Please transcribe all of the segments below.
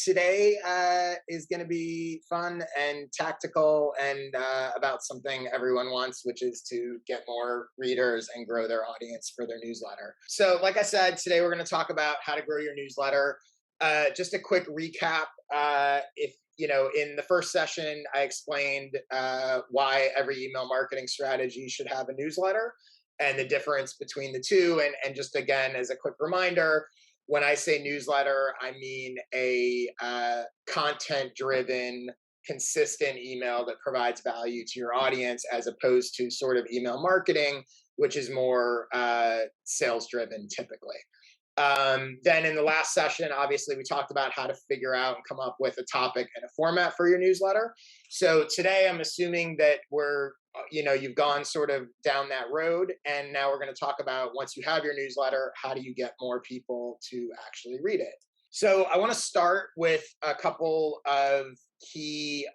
Today is going to be fun and tactical and about something everyone wants, which is to get more readers and grow their audience for their newsletter. So, like I said, today we're going to talk about how to grow your newsletter. Just a quick recap. If you know, in the first session, I explained why every email marketing strategy should have a newsletter and the difference between the two. And just again, as a quick reminder, when I say newsletter, I mean a content-driven, consistent email that provides value to your audience, as opposed to sort of email marketing, which is more sales-driven typically. Then in the last session, obviously, we talked about how to figure out and come up with a topic and a format for your newsletter. So today, I'm assuming that you've gone sort of down that road, and now we're going to talk about, once you have your newsletter, how do you get more people to actually read it? So I want to start with a couple of key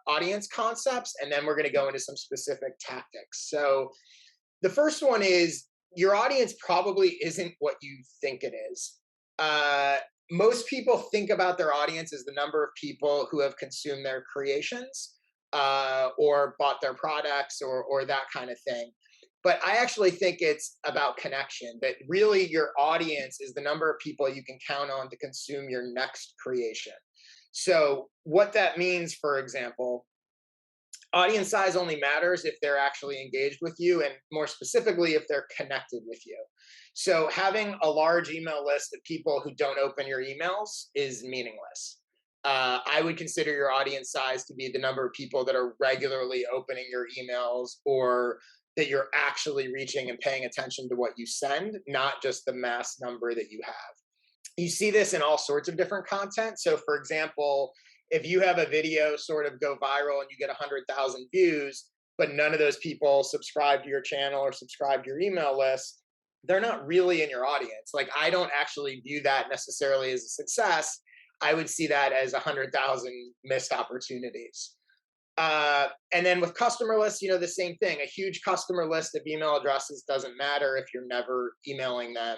audience concepts, and then we're going to go into some specific tactics. So the first one is, your audience probably isn't what you think it is. Most people think about their audience as the number of people who have consumed their creations or bought their products or that kind of thing. But I actually think it's about connection, that really your audience is the number of people you can count on to consume your next creation. So what that means, for example, audience size only matters if they're actually engaged with you, and more specifically, if they're connected with you. So having a large email list of people who don't open your emails is meaningless. I would consider your audience size to be the number of people that are regularly opening your emails, or that you're actually reaching and paying attention to what you send, not just the mass number that you have. You see this in all sorts of different content. So for example, if you have a video sort of go viral and you get 100,000 views, but none of those people subscribe to your channel or subscribe to your email list, they're not really in your audience. Like, I don't actually view that necessarily as a success. I would see that as 100,000 missed opportunities. And then with customer lists, the same thing. A huge customer list of email addresses doesn't matter if you're never emailing them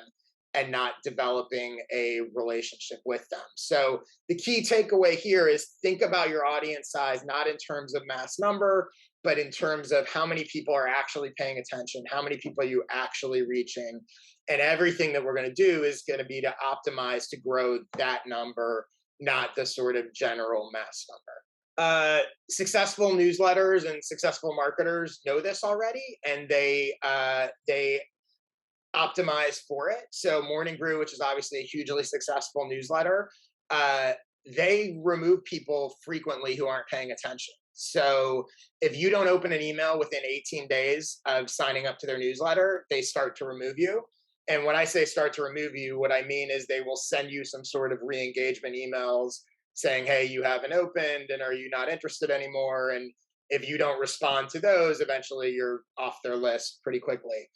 and not developing a relationship with them. So the key takeaway here is, think about your audience size, not in terms of mass number, but in terms of how many people are actually paying attention, how many people are you actually reaching. And everything that we're going to do is going to be to optimize to grow that number, not the sort of general mass number. Successful newsletters and successful marketers know this already, and they optimize for it. So Morning Brew, which is obviously a hugely successful newsletter, they remove people frequently who aren't paying attention. So if you don't open an email within 18 days of signing up to their newsletter, they start to remove you. And when I say start to remove you, what I mean is they will send you some sort of re-engagement emails saying, hey, you haven't opened, and are you not interested anymore? And if you don't respond to those, eventually you're off their list pretty quickly.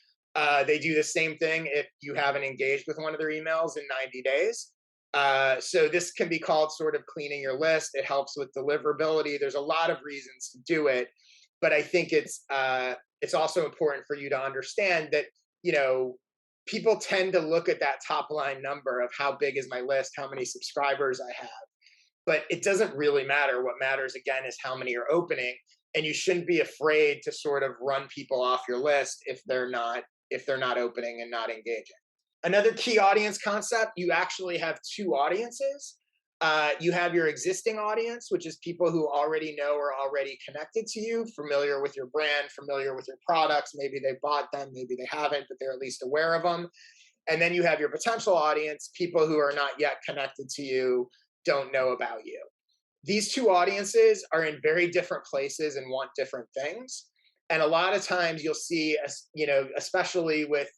They do the same thing if you haven't engaged with one of their emails in 90 days. So this can be called sort of cleaning your list. It helps with deliverability. There's a lot of reasons to do it, but I think it's also important for you to understand that, people tend to look at that top line number of how big is my list, how many subscribers I have, but it doesn't really matter. What matters, again, is how many are opening, and you shouldn't be afraid to sort of run people off your list if they're not opening and not engaging. Another key audience concept, you actually have two audiences. You have your existing audience, which is people who already know or already connected to you, familiar with your brand, familiar with your products. Maybe they bought them, maybe they haven't, but they're at least aware of them. And then you have your potential audience, people who are not yet connected to you, don't know about you. These two audiences are in very different places and want different things. And a lot of times you'll see, especially with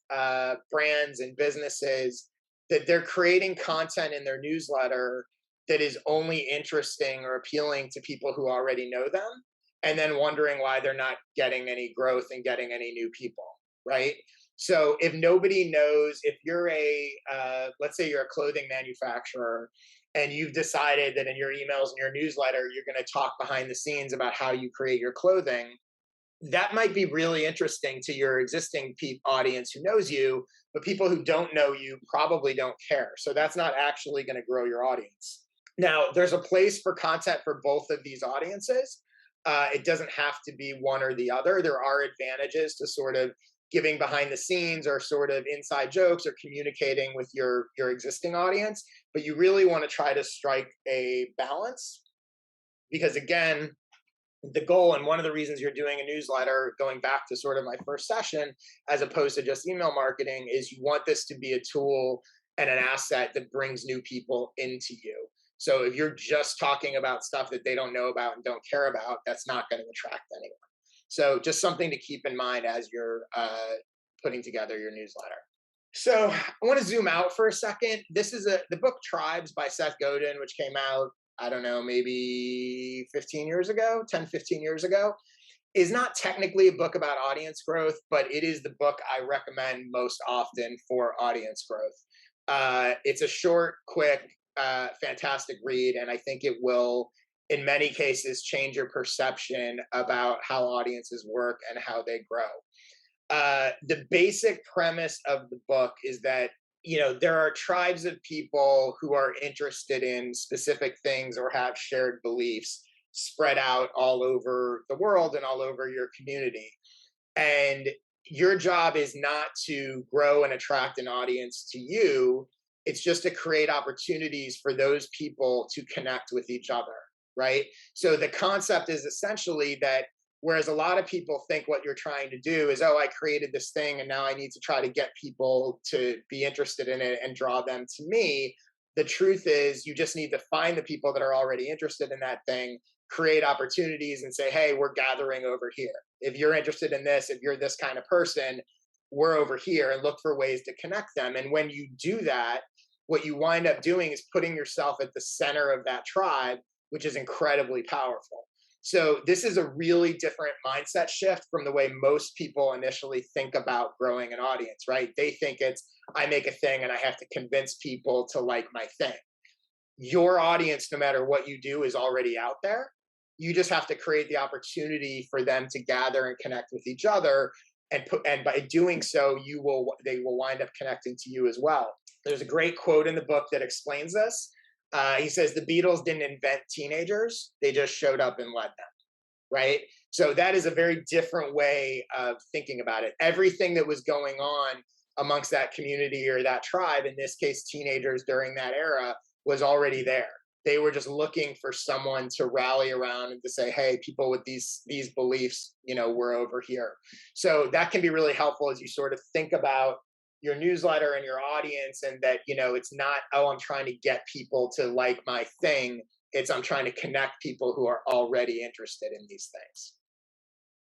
brands and businesses, that they're creating content in their newsletter that is only interesting or appealing to people who already know them, and then wondering why they're not getting any growth and getting any new people, right? So if nobody knows, if you're let's say you're a clothing manufacturer, and you've decided that in your emails and your newsletter, you're going to talk behind the scenes about how you create your clothing, that might be really interesting to your existing audience who knows you, but people who don't know you probably don't care. So that's not actually going to grow your audience. Now, there's a place for content for both of these audiences. It doesn't have to be one or the other. There are advantages to sort of giving behind the scenes or sort of inside jokes or communicating with your existing audience, but you really want to try to strike a balance because again, the goal and one of the reasons you're doing a newsletter, going back to sort of my first session, as opposed to just email marketing, is you want this to be a tool and an asset that brings new people into you. So if you're just talking about stuff that they don't know about and don't care about, that's not going to attract anyone. So just something to keep in mind as you're putting together your newsletter. So I want to zoom out for a second. This is the book Tribes by Seth Godin, which came out, I don't know, maybe 15 years ago, 10, 15 years ago, is not technically a book about audience growth, but it is the book I recommend most often for audience growth. It's a short, quick, fantastic read, and I think it will, in many cases, change your perception about how audiences work and how they grow. The basic premise of the book is that there are tribes of people who are interested in specific things or have shared beliefs spread out all over the world and all over your community. And your job is not to grow and attract an audience to you. It's just to create opportunities for those people to connect with each other, right? So the concept is essentially that whereas a lot of people think what you're trying to do is, oh, I created this thing and now I need to try to get people to be interested in it and draw them to me. The truth is, you just need to find the people that are already interested in that thing, create opportunities and say, hey, we're gathering over here. If you're interested in this, if you're this kind of person, we're over here, and look for ways to connect them. And when you do that, what you wind up doing is putting yourself at the center of that tribe, which is incredibly powerful. So this is a really different mindset shift from the way most people initially think about growing an audience, right? They think it's, I make a thing and I have to convince people to like my thing. Your audience, no matter what you do, is already out there. You just have to create the opportunity for them to gather and connect with each other. And by doing so, they will wind up connecting to you as well. There's a great quote in the book that explains this. He says the Beatles didn't invent teenagers; they just showed up and led them. Right. So that is a very different way of thinking about it. Everything that was going on amongst that community or that tribe, in this case, teenagers during that era, was already there. They were just looking for someone to rally around and to say, hey, people with these beliefs, we're over here. So that can be really helpful as you sort of think about your newsletter and your audience, and that, it's not, oh, I'm trying to get people to like my thing. It's I'm trying to connect people who are already interested in these things.